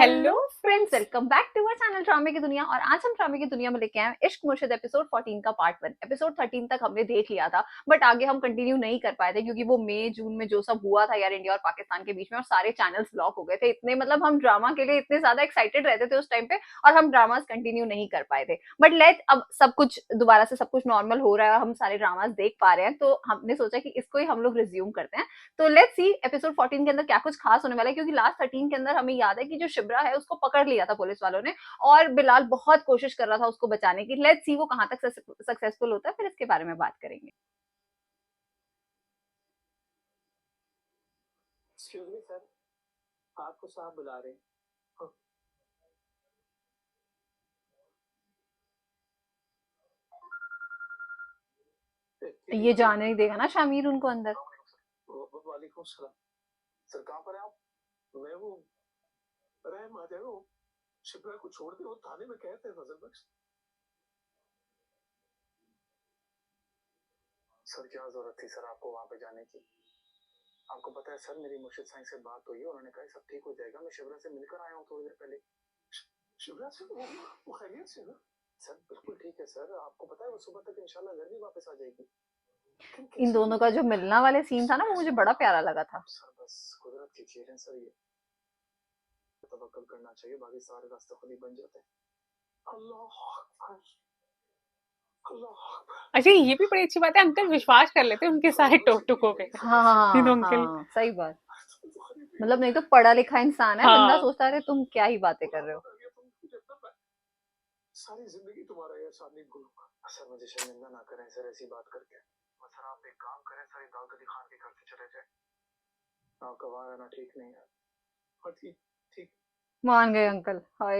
Hello hello friends, friends. Welcome back to our channel ड्रामे की दुनिया। और आज हम ड्रामे की दुनिया में लेके आए हैं इश्क मुर्शिद एपिसोड 14 का पार्ट 1। एपिसोड 13 तक हमने देख लिया था, बट आगे हम कंटिन्यू नहीं कर पाए थे क्योंकि वो मई जून में जो सब हुआ था यार इंडिया और पाकिस्तान के बीच में, और सारे चैनल्स ब्लॉक हो गए थे। इतने मतलब हम ड्रामा के लिए इतने ज्यादा एक्साइटेड रहते थे उस टाइम पे, और हम ड्रामास कंटिन्यू नहीं कर पाए थे। बट लेट अब सब कुछ दोबारा से सब कुछ नॉर्मल हो रहा है, हम सारे ड्रामास देख पा रहे हैं, तो हमने सोचा कि इसको ही हम लोग रिज्यूम करते हैं। तो लेट्स सी एपिसोड 14 के अंदर क्या कुछ खास होने वाला है, क्योंकि लास्ट 13 के अंदर हमें याद है कि जो शिब्रा है उसको पकड़ लिया था पुलिस वालों ने, और बिलाल बहुत कोशिश कर रहा था उसको बचाने की। लेट्स सी वो कहां तक सक्सेसफुल होता है, फिर इसके बारे में बात करेंगे। एक्सक्यूज मी सर, आपको साहब बुला रहे हैं। हाँ, ये जाने नहीं देगा ना शामिर उनको अंदर। वालेकुम सलाम। सर कहाँ पर है आप? मैं वो रहम आ जाए, वो शिप्रा को छोड़ दे, वो थाने में कहते हैं फजल बख्श। सर क्या जरूरत थी सर आपको वहां पे जाने की? आपको पता है सर, मेरी मुर्शिद साईं से बात हुई है, उन्होंने कहा सब ठीक हो जाएगा। मैं शिवरा से मिलकर आया हूँ थोड़ी देर पहले। शिवरा से वो खैरियत से ना? सर बिल्कुल ठीक है सर, आपको पता है वो सुबह तक इंशाल्लाह घर भी वापस आ जाएगी। इन दोनों का जो मिलना वाले सीन था ना, वो मुझे बड़ा प्यारा लगा था। सर बस कुदरत की चीज है सर, ये तवक्कल करना चाहिए, बाकी सारे रास्ते खुद ही बन जाते हैं। अल्लाह अकबर, अल्लाह अकबर। अच्छा, ये भी बड़ी अच्छी बात है, अंकल विश्वास कर लेते हैं उनके सारे टोक टुकों पे। तीनों हाँ अंकल। हाँ, सही बात। मतलब नहीं तो पढ़ा लिखा इंसान है बंदा, हाँ। सोचता है तुम क्या ही बातें कर रहे हो। सारी जिंदगी तुम्हारा ये साथ नहीं भूलूंगा। सर मुझे शर्मिंदा ना करें सर ऐसी बात करके। सर आप एक काम करें, सारी दाऊद अली खान के घर से चले जाए। आपका वहां रहना ठीक नहीं है। हाँ ठीक, ठीक। मान गए अंकल, हाय।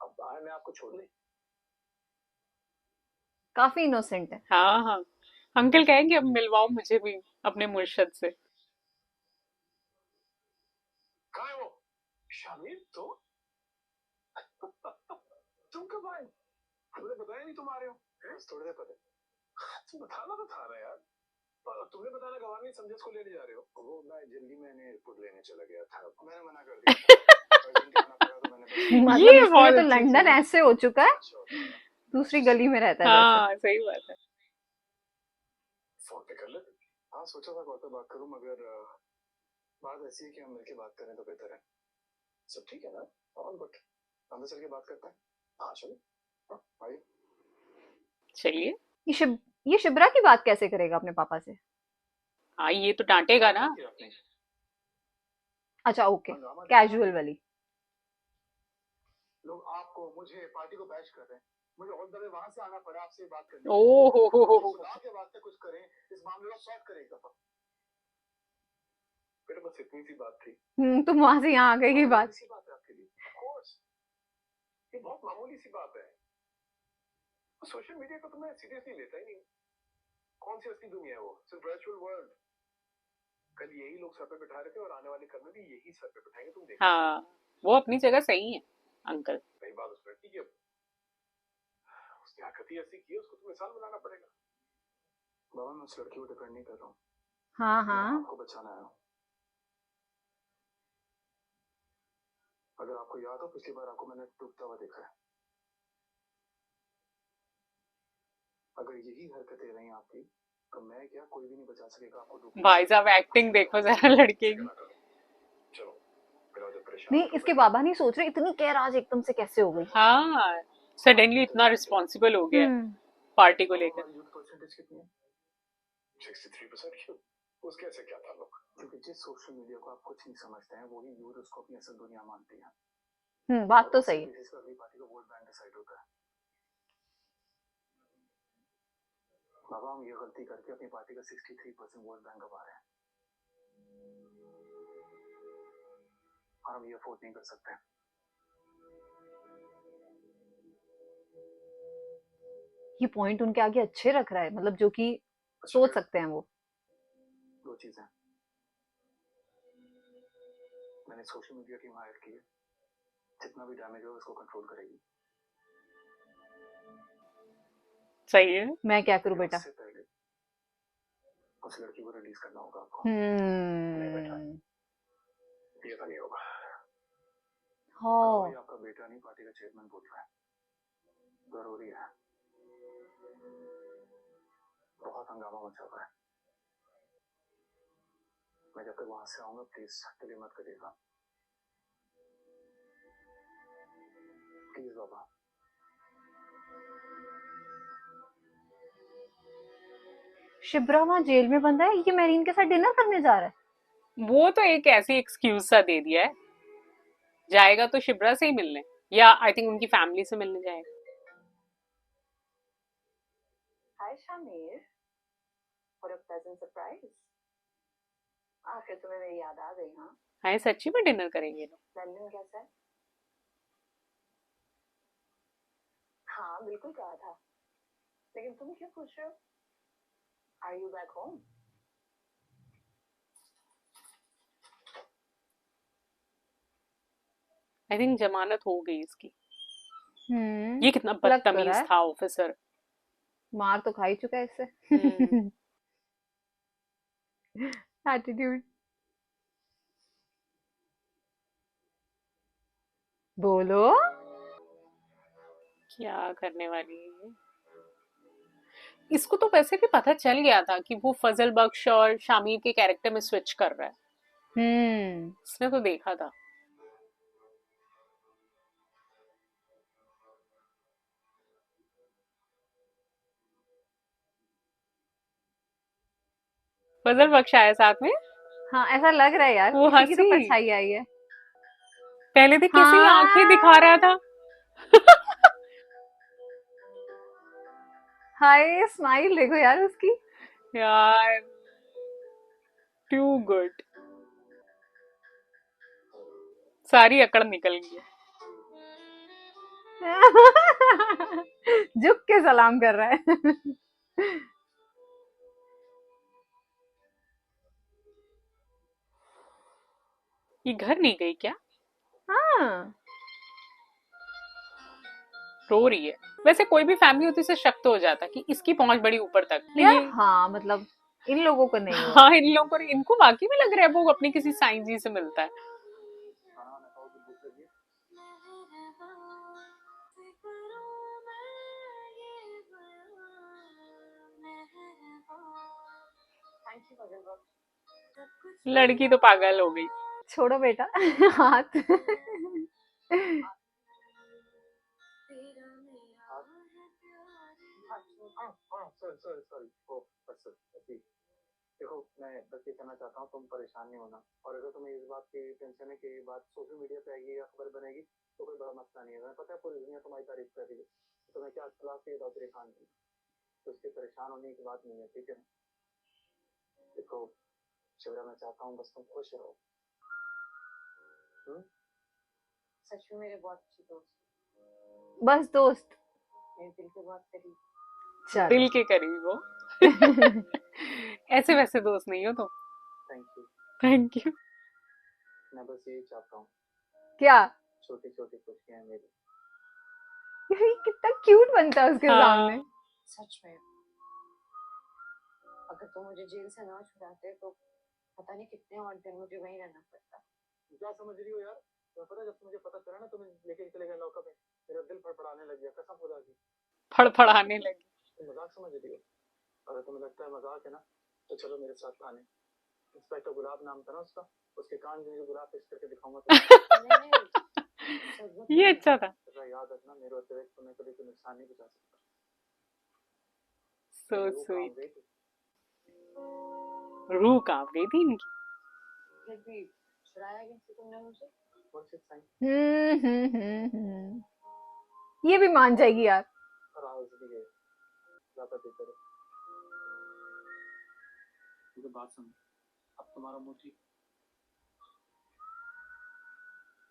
अब आए मैं आपको छोड़ नहीं। काफी इनोसेंट है। हाँ हाँ। अंकल कहेंगे अब मिलवाओ मुझे भी अपने मुर्शद से। कहाँ है वो? शामिर तो तुम कब आए? मुझे बताया नहीं तुम आ रहे हो। बस थोड़ी देर पहले। तुम बताना तो था ना यार। तुमने बताना गवाह नहीं समझे, इसको लेने जा रहे हो। वो मैं जल्दी में एयरपोर्ट लेने चला गया था, मैंने मना कर दिया था। अर्जेंट आना पड़ा तो मैंने बस मतलब ये इसके लिए बहुत तो अच्छी लंदन चीज। ऐसे हो चुका है, अच्छा होता है। दूसरी गली में रहता है जैसे। हाँ सही बात है। फोन पे कर ले। हाँ सोचा था कॉल पे बात करूं, मगर बात ऐसी है कि हम मिलके बात करें तो बेहतर है। सब ठीक है ना? All good. अंदर चल के बात करते हैं। हाँ चलो। हाँ, आइए। चलिए। ये शिब ये शिब्रा की बात कैसे करेगा अपने पापा से? हाँ, ये तो डांटेगा बात ना। नहीं की आपने? अच्छा ओके, हंगामा देखा कैजुअल आपने? वाली। लोग आपको मुझे पार्टी को बैश कर रहे हैं। मुझे और दफे वहां से आना पड़ा आपसे बात करने ओ के लिए। हो। खुदा के वास्ते कुछ करें, इस मामले को सॉर्ट करें एक दफा। बेटा बस इतनी सी बात थी। तुम वहां से यहाँ आ गई ये मामूली बात। सी बात है आपके लिए। ऑफ कोर्स ये बहुत मामूली सी बात है। सोशल मीडिया को तो मैं सीरियसली लेता ही नहीं। कौन सी असली दुनिया है वो? सिर्फ वर्चुअल वर्ल्ड। कल यही लोग सर पे बिठा रहे थे और आने वाले कल में भी यही सर पे बिठाएंगे, तुम देखना। हाँ, वो अपनी जगह सही है अंकल। रही बात उस लड़की की, अब उसकी हरकत ही ऐसी की है, उसको तो मिसाल बनाना पड़ेगा। बाबा मैं उस लड़की को डिफेंड नहीं कर रहा हूँ, हाँ मैं हाँ। आपको बचाना आया हूँ। अगर आपको याद हो पिछली बार आपको मैंने डूबता हुआ देखा है। अगर यही हरकतें रही आपकी तो मैं क्या, कोई भी नहीं बचा सकेगा आपको डूबने से। भाई साहब एक्टिंग देखो जरा लड़के की। चलो मेरा जो परेशान नहीं, मत हो इसके बैठो। बाबा नहीं सोच रहे इतनी कैर आज एकदम से कैसे हो गई। हाँ, सडनली इतना रिस्पॉन्सिबल हो गया है हम्म। पार्टी को बाबा लेकर। हमारी यूथ परसेंटेज कितनी है? 63%। क्यों? उसके ऐसे क्या ताल्लुक? क्योंकि जिस सोशल मीडिया को आप कुछ नहीं समझते हैं, वही यूथ उसको अपनी असल दुनिया मानती है। बात और तो उसी सही है। बेसिस पर अगली पार्टी का वोट बैंक डिसाइड होता है। बाबा हम ये गलती करके अपनी पार्टी का 63% वोट बैंक गवा रहे हैं, और हम ये अफोर्ड नहीं कर सकते। ये पॉइंट उनके आगे अच्छे रख रहा है, मतलब जो कि सोच सकते हैं वो। दो चीजें मैंने सोशल मीडिया टीम हायर की है, जितना भी डैमेज हो उसको कंट्रोल करेगी। सही है। मैं क्या करूं लेकिन बेटा? उससे पहले उस लड़की को रिलीज करना होगा आपको। मैं बैठा है। हम्म। बेटे का नहीं होगा। हाँ कोई आपका बेटा नहीं, पार्टी का चेयरमैन बोल रहा है। जरूरी है, बहुत हंगामा मचा हुआ है। मैं जब तक वहां से आऊंगा प्लीज डिले मत करिएगा, प्लीज बाबा। शिब्रा वहाँ जेल में बंद है, ये मेरीन के साथ डिनर करने जा रहा है। वो तो एक ऐसी एक्सक्यूज सा दे दिया है, जाएगा तो शिब्रा से ही मिलने, या आई थिंक उनकी फैमिली से मिलने जाएगा। Hi Shamir, what a pleasant surprise. आखिर तुम्हें मेरी याद आ गई। हाँ हाय, सच्ची में डिनर करेंगे लोग? लंदन कैसा है? हाँ बिल्कुल कहा था, लेकिन तुम क्यों पूछ रहे हो? Are you back home? I think जमानत हो गई इसकी। हम्म, ये कितना लग तो रहा बदतमीज है। था ऑफिसर। मार तो खा ही चुका है इससे। एटीट्यूड। बोलो। क्या करने वाली है ये? इसको तो वैसे भी पता चल गया था कि वो फजल बख्श और शामिर के कैरेक्टर में स्विच कर रहा है, इसने तो देखा था। फजल बख्श आया साथ में। हाँ ऐसा लग रहा है यार, वो इसी की तो हंसी, परछाई आई है। पहले तो कैसे ही आंखें दिखा हाँ रहा था। हाय स्माइल देखो यार उसकी। यार टू गुड, सारी अकड़ निकल गई। झुक के सलाम कर रहा है। ये घर नहीं गई क्या? हाँ रो रही है। वैसे कोई भी फैमिली होती से शक तो हो जाता कि इसकी पहुंच बड़ी ऊपर तक यार, ये। हाँ मतलब इन लोगों को नहीं हुआ। हाँ, इन लोगों को, इनको वाकई में लग रहा है वो अपनी किसी साइंस जी से मिलता है। लड़की तो पागल हो गई। छोड़ो बेटा हाथ। सॉरी सॉरी सॉरी, ओ बस ऐसी। देखो मैं बस ये कहना चाहता हूँ, तुम परेशान नहीं होना, और अगर तुम्हें इस बात की टेंशन है कि ये बात सोशल मीडिया पे आएगी या खबर बनेगी, तो कोई बड़ा मसला नहीं है। मैं पता है पूरी दुनिया तुम्हारी तारीफ कर रही है, तो मैं क्या क्लास के तेरे खान की, तो इसकी परेशान होने की बात नहीं है, ठीक है? देखो शिवरा, मैं चाहता हूँ बस तुम खुश रहो। सच में मेरे बहुत अच्छे दोस्त, बस दोस्त, मेरे दिल के बहुत करीब। दिल चलो। के करीब हो। ऐसे वैसे दोस्त नहीं हो तुम। Thank you. Thank you. मैं बस यही चाहता हूँ, क्या छोटी छोटी खुशियां मेरी। ये कितना क्यूट बनता है उसके हाँ। सामने। सच में अगर तुम मुझे जेल से ना छुड़ाते तो पता नहीं कितने और दिन मुझे वहीं रहना पड़ता। क्या समझ रही हो यार? तुम्हें पता है जब मुझे पता चला ना तुम्हें लेके चले गए लॉकअप में, मेरा दिल फड़फड़ाने लग गया, कसम खुदा की। फड़फड़ाने लगी। तुम मजाक समझ रही हो? अगर तुम्हें लगता है मजाक है ना, तो चलो मेरे साथ थाने। इंस्पेक्टर गुलाब नाम था ना उसका, उसके कान में गुलाब पेश करके दिखाऊंगा तुम्हें। ये अच्छा था। याद रखना, मेरे अतिरिक्त तुम्हें कभी कोई नुकसान नहीं पहुंचा सकता। So sweet. रूह कांप गई थी इनकी। फिर भी छुड़ाया कैसे तुमने मुझे? ये भी मान जाएगी यार। मुझे बात सुनो, अब तुम्हारा मुंह ठीक।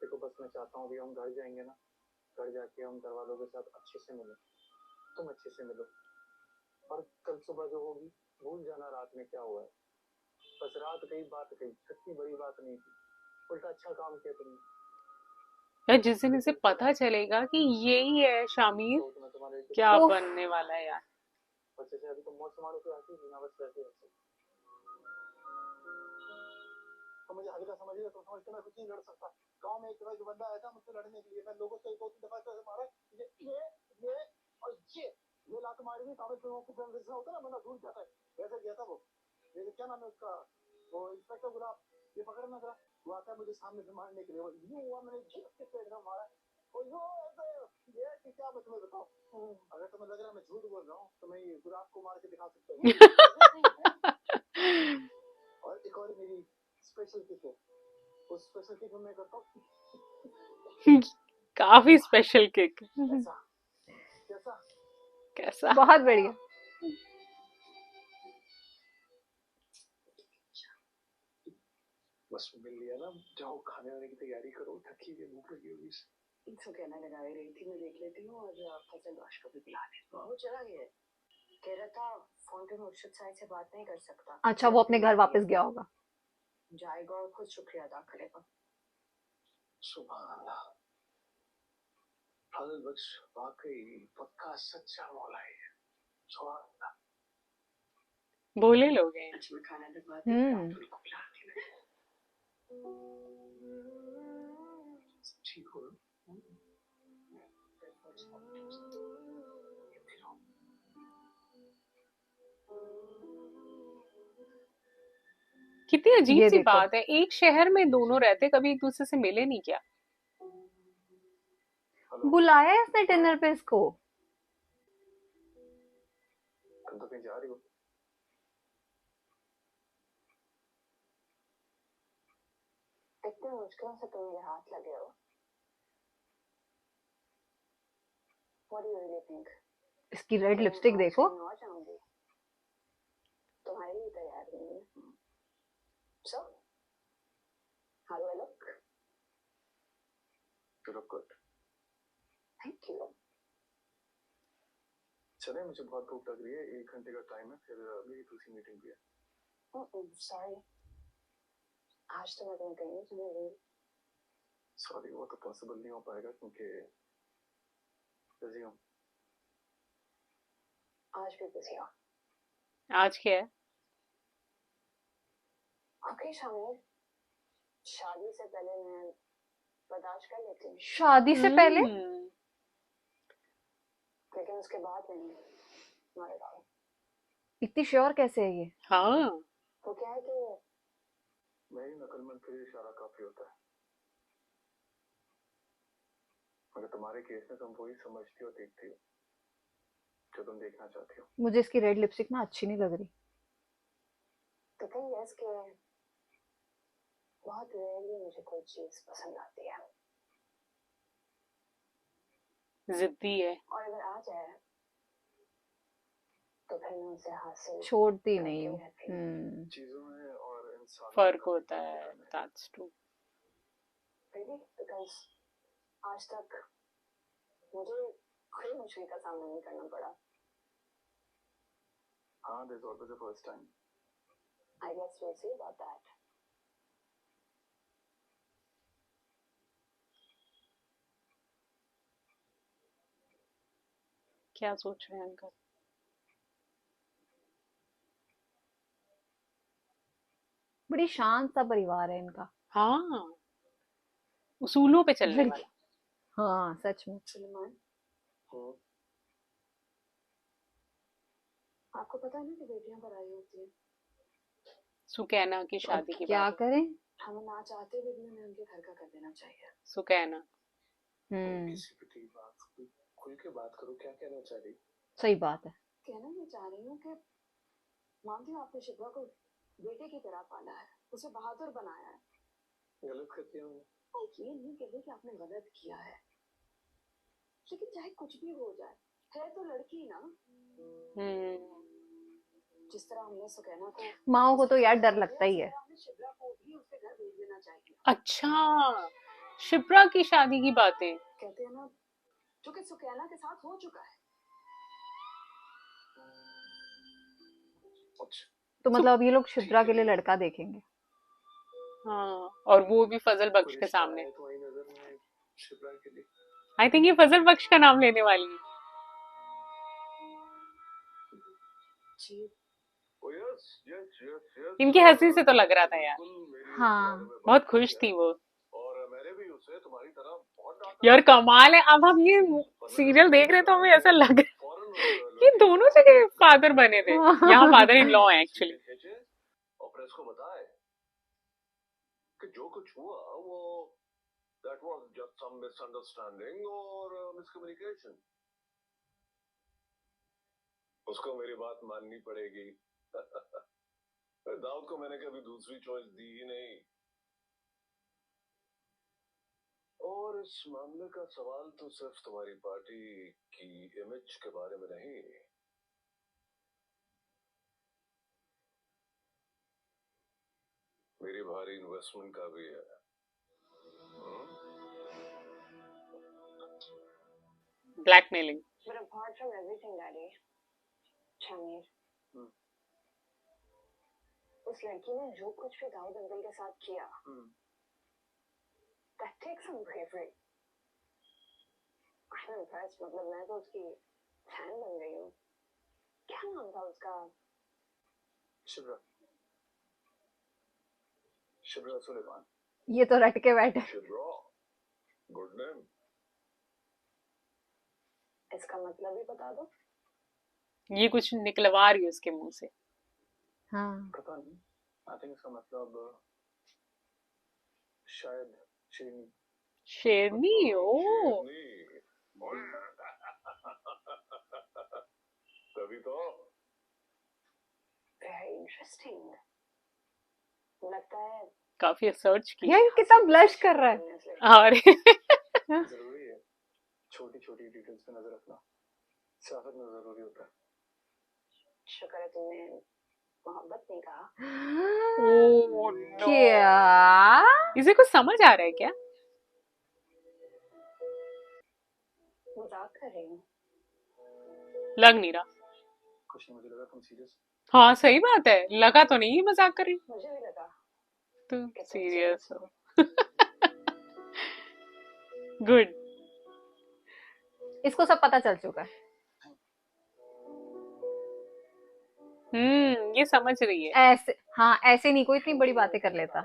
देखो बस मैं चाहता हूँ अभी हम घर जाएंगे ना, घर जाके हम घर वालों के साथ अच्छे से मिलो, तुम अच्छे से मिलो, और कल सुबह जो होगी भूल जाना रात में क्या हुआ है। बस रात गई बात गई, इतनी बड़ी बात नहीं थी, उल्टा अच्छा काम किया तुमने। यार जिस दिन इसे पता चलेगा कि यही है शामिर, तो मैं तुम्हारे क्या उफ, बनने वाला है यार। बस जैसे अभी तुम मौत मारो तो ऐसे ही ना, बस वैसे वैसे। तो मुझे हल्का समझिए, तुम समझते मैं कुछ मुझसे नहीं लड़ सकता। गांव में एक तरह का बंदा आया था मुझसे लड़ने के लिए, मैं लोगों से 2-3 दफा ऐसे मारा, ये और ये लात मारी थी, कागज पे वो जैसा होता है ना, बंदा दूर जाता है, वैसे गया था वो। ये क्या नाम है उसका, वो इंस्पेक्टर गुलाब, ये पकड़ना जरा। वो आता है मुझे सामने से मारने के लिए, वो यूं हुआ, मैंने झटके से पेट में मारा, और यो ऐसे ये कि क्या मैं तुम्हें बताऊं। अगर तुम्हें लग रहा है मैं झूठ बोल रहा हूँ तो मैं ये गुलाब को मार के दिखा सकता हूँ। और एक और मेरी स्पेशल किक है, उस स्पेशल किक में मैं करता हूँ काफी स्पेशल किक। ऐसा, कैसा कैसा? बहुत बढ़िया। बस मिल लिया ना, जाओ खाने वाने की तैयारी करो, थकी हुई भूख लगी होगी। तो कहना लगाई रही थी, मैं देख लेती हूँ और फजल बाश को भी बुला लेती हूँ। वो चला गया, कह रहा था फोन पे मुर्शिद साहब से बात नहीं कर सकता। अच्छा, वो अपने घर वापस गया होगा। जाएगा और खुद शुक्रिया अदा करेगा। सुभान अल्लाह, फजल बख्श वाकई पक्का सच्चा मौला है। सुभान अल्लाह। भोले लोग हैं। अच्छा मैं खाना लगवाती हूँ, उनको बुलाती हूँ। ठीक हो कितनी अजीब ये सी देखो, बात है, एक शहर में दोनों रहते, कभी एक दूसरे से मिले नहीं क्या? बुलाया है इसने डिनर पे इसको। तुम तो कहीं जा रही हो? इतने मुश्किलों से तुम मेरे हाथ लगे हो। What do you really think? इसकी रेड लिपस्टिक देखो। और जाऊंगी, तुम्हारे लिए तैयार नहीं है। So, how do I look? You look good. Thank you. चले, मुझे बहुत भूख लग रही है, 1 घंटे का टाइम है, फिर मेरी दूसरी मीटिंग भी है। Sorry, आज तो मैं तुम्हें कहीं नहीं सुनूंगी। सॉरी, वो तो पॉसिबल नहीं हो पाएगा क्योंकि बिजी हूँ। आज भी बिजी हो? आज क्या है? ओके शामिर, शादी से पहले मैं बर्दाश्त कर लेती हूँ, शादी से पहले? लेकिन उसके बाद नहीं। मर जाओ। इतनी श्योर कैसे है ये? हाँ, वो क्या है कि मेरी नकलमंद के लिए इशारा काफी होता है, मगर तुम्हारे केस में तुम वही समझती हो, देखती हो जो तुम देखना चाहती हो। मुझे इसकी रेड लिपस्टिक ना अच्छी नहीं लग रही। तो थिंग है कि बहुत रेयरली मुझे कोई चीज पसंद आती है, जिद्दी है। और अगर आ जाए तो फिर मैं उसे हासिल छोड़ती नहीं हूँ। चीजों में और इंसान फर्क होता है, that's true. really because आज तक मुझे कोई मुश्किल का सामना नहीं करना पड़ा। हाँ, there's always a first time. I guess we'll see about that. क्या सोच रहे हैं अंकल? बड़ी शांत सा परिवार है इनका। हाँ, उसूलों पे चलने लड़की, वाला। हाँ सच में। सुलेमान, आपको पता है ना कि बेटियां पराई होती है। सुकैना की शादी की क्या बात है। करें? हमें ना चाहते हुए भी उन्हें उनके घर का कर देना चाहिए। सुकैना। किसी भी की बात खुल के बात करो, क्या कहना चाह रही? सही बात है। कहना मैं चाह रही हूँ कि मानती हूँ आपने शिप्रा को बेटे की तरह पाला है, उसे बहादुर बनाया है। गलत करती हूँ? ये नहीं कहते कि आपने गलत किया है, लेकिन चाहे कुछ भी हो जाए, है तो लड़की ना। जिस तरह हमने सुकैना को, माओ को तो यार डर लगता ही है। हमने शिप्रा को भी उसके घर भेज देना चाहिए। अच्छा, शिप्रा की शादी की बातें कहते हैं ना, जो कि सुकैना के साथ हो चुका है। तो मतलब अब ये लोग शिप्रा के लिए लड़का देखेंगे। हाँ, और वो भी फजल बख्श के सामने। तुम्हारी नजर में शिप्रा के लिए आई थिंक ये फजल बख्श का नाम लेने वाली है। इनकी हंसी से तो लग रहा था यार। हाँ, बहुत खुश थी वो। यार कमाल है। अब हम ये सीरियल देख रहे तो हमें ऐसा लग रहा है कि दोनों जगह फादर बने थे। यहाँ फादर इन लॉ है एक्चुअली। और प्रेस को बताए कि जो कुछ हुआ वो that was just some misunderstanding और मिसकम्युनिकेशन। उसको मेरी बात माननी पड़ेगी। दाऊद को मैंने कभी दूसरी चॉइस दी ही नहीं। और इस मामले का सवाल तो सिर्फ तुम्हारी पार्टी की इमेज के बारे में नहीं, मेरी भारी इन्वेस्टमेंट का भी है। Blackmailing. But apart from everything, Daddy, Shamir, उस लड़की ने जो कुछ भी दाऊद अंकल के साथ किया, that takes some bravery. I'm impressed. मतलब मैं तो उसकी फैन बन गई हूँ। क्या नाम था उसका? शिब्रा। शिब्रा सुलेमान। ये तो रट के बैठे। Shibra, good name. इसका मतलब ही बता दो। ये कुछ निकलवा रही है उसके मुंह से। हाँ। पता नहीं। I think इसका मतलब शायद शेरनी। शेरनी ओ। तभी तो। Very interesting. लगता है काफी सर्च की। यार कितना ब्लश कर रहा है। और जरूरी है छोटी छोटी डिटेल्स पे नजर रखना, सियासत में जरूरी होता है। शुक्र है तुमने मोहब्बत नहीं कहा। Oh no. क्या? इसे कुछ समझ आ रहा है क्या? मजाक कर रही हूँ। लग नहीं रहा। कुछ नहीं, मुझे लगा तुम सीरियस। हाँ सही बात है, लगा तो नहीं मजाक कर रही। मुझे भी लगा तू सीरियस हो। गुड। इसको सब पता चल चुका है। ये समझ रही है। ऐसे हाँ, ऐसे नहीं कोई इतनी बड़ी बातें कर लेता।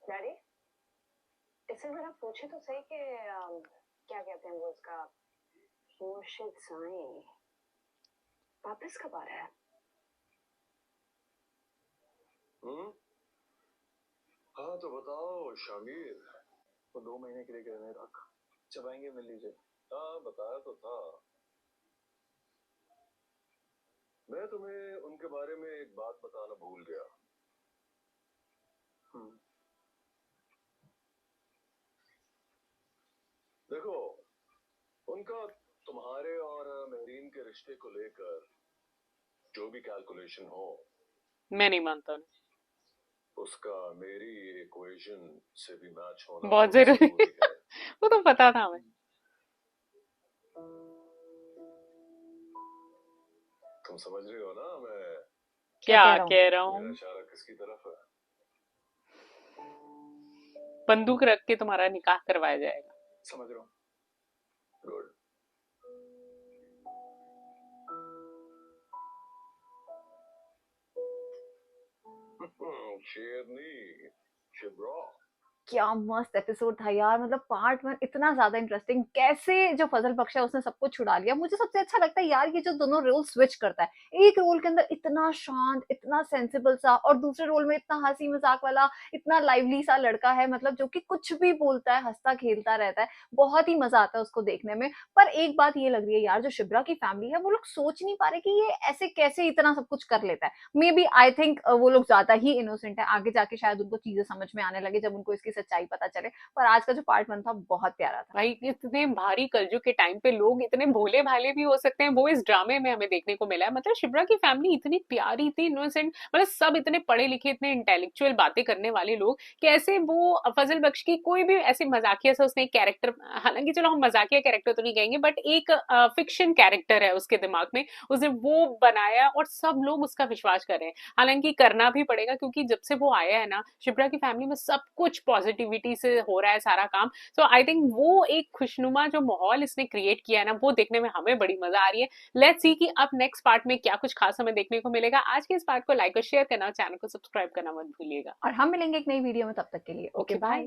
डैडी, इससे जरा पूछे तो सही कि क्या कहते हैं वो उसका मुर्शिद साईं वापस कब आ रहा है? हाँ तो बताओ शामिर। वो 2 महीने के लिए गए हैं इराक। जब आएंगे मिल लीजिए। हाँ बताया तो था। मैं तुम्हें उनके बारे में एक बात बताना भूल गया। देखो, उनका तुम्हारे और मेहरीन के रिश्ते को लेकर जो भी कैलकुलेशन हो, मैं नहीं मानता। उसका मेरी इक्वेशन से भी मैच होना बहुत जरूरी है। वो तो पता था हमें। तुम समझ रही हो ना मैं क्या कह रहा हूँ? मेरा इशारा किसकी तरफ है? बंदूक रख के तुम्हारा निकाह करवाया जाएगा। समझ रहा हूँ। गुड। शेरनी, शिब्रा। क्या मस्त एपिसोड था यार। मतलब पार्ट 1 इतना ज्यादा इंटरेस्टिंग। कैसे जो फजल बख्श है उसने सबको छुड़ा लिया। मुझे सबसे अच्छा लगता है यार ये जो दोनों रोल स्विच करता है। एक रोल के अंदर इतना शांत, इतना सेंसिबल सा, और दूसरे रोल में इतना हंसी मजाक वाला, इतना लाइवली सा लड़का है, मतलब जो कि कुछ भी बोलता है, हंसता खेलता रहता है। बहुत ही मजा आता है उसको देखने में। पर एक बात ये लग रही है यार, जो शिब्रा की फैमिली है वो लोग सोच नहीं पा रहे कि ये ऐसे कैसे इतना सब कुछ कर लेता है। मे बी आई थिंक वो लोग ज्यादा ही इनोसेंट है। आगे जाके शायद उनको चीजें समझ में आने लगे जब उनको इसकी सच्चाई पता चले। पर आज का जो पार्ट 1 था बहुत प्यारा था भाई। इतने भारी कलयुग के टाइम पे लोग इतने भोले भाले भी हो सकते हैं, वो इस ड्रामे में हमें देखने को मिला है। मतलब शिब्रा की फैमिली इतनी प्यारी थी, इनोसेंट, मतलब सब इतने पढ़े लिखे, इतने इंटेलेक्चुअल बातें करने वाले लोग। कैसे वो फजल बख्श की कोई भी ऐसे मजाकिया सा उसने एक कैरेक्टर, हालांकि चलो हम मजाकिया कैरेक्टर तो नहीं कहेंगे, बट एक फिक्शन कैरेक्टर है उसके दिमाग में, उसने वो बनाया और सब लोग उसका विश्वास कर रहे हैं। हालांकि करना भी पड़ेगा, क्योंकि जब से वो आया है ना, शिब्रा की फैमिली में सब कुछ पॉजिटिव पॉजिटिविटी से हो रहा है सारा काम। सो आई थिंक वो एक खुशनुमा जो माहौल इसने क्रिएट किया है ना, वो देखने में हमें बड़ी मजा आ रही है। लेट्स सी कि अब नेक्स्ट पार्ट में क्या कुछ खास हमें देखने को मिलेगा। आज के इस पार्ट को लाइक और शेयर करना, चैनल को सब्सक्राइब करना मत भूलिएगा। और हम मिलेंगे एक नई वीडियो में, तब तक के लिए ओके Okay, बाय। bye.